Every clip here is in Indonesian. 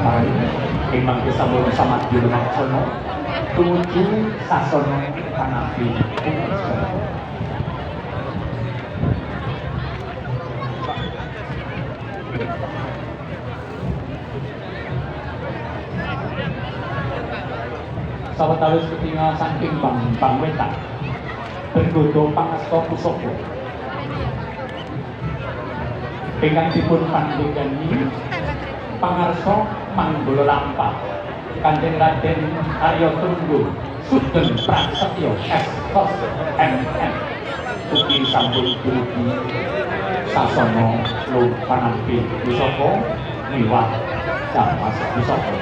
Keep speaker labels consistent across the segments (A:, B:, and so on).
A: Parai ingkang disambut samadhi laksana tumuju sasana pangabdi sawetawis ketingal saking bang wetan bergodo pangasta pusaka ingkang dipun pandhegani pangarsa manggala lampah Kanjeng Raden Arya Tunggu Sugeng Prasetyo S.Kos M.M. ugi sampun dumugi sasana lu panampi pusaka miwah Camas pusaka.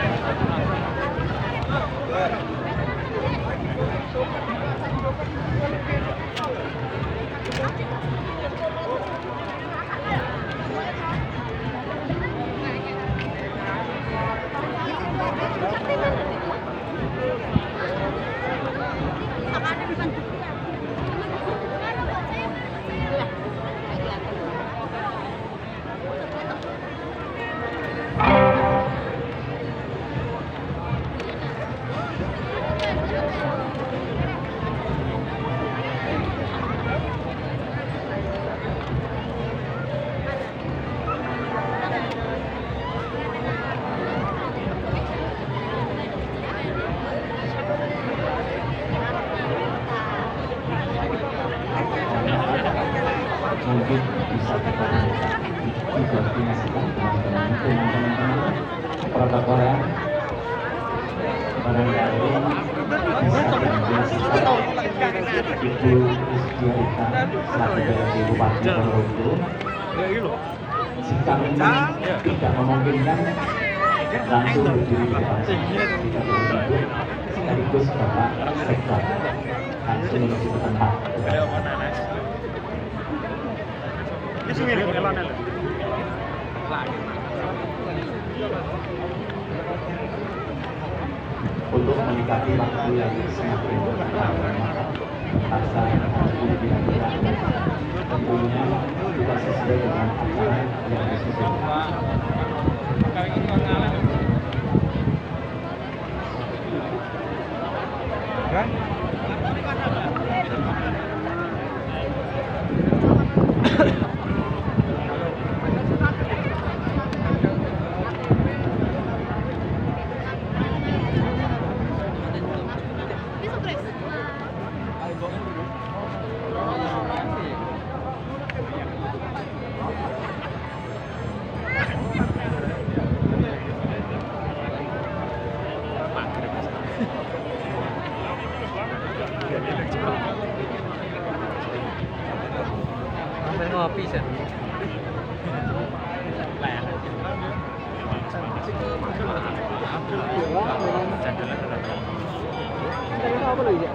A: Mungkin bisa kita juga dinasikan teman-teman protokoler barangkali bisa dinasikan Ibu Rizkyarita selaku dari Bupati Ponorogo jika memang tidak memungkinkan langsung berdiri di depan tidak berdiri sekaligus Bapak Sekda langsung menuju ke tempat. Untuk menyikapi waktu yang semakin lama paksa tentunya juga sesuai dengan acara yang disusun.
B: Ngopi sih. Apa lagi?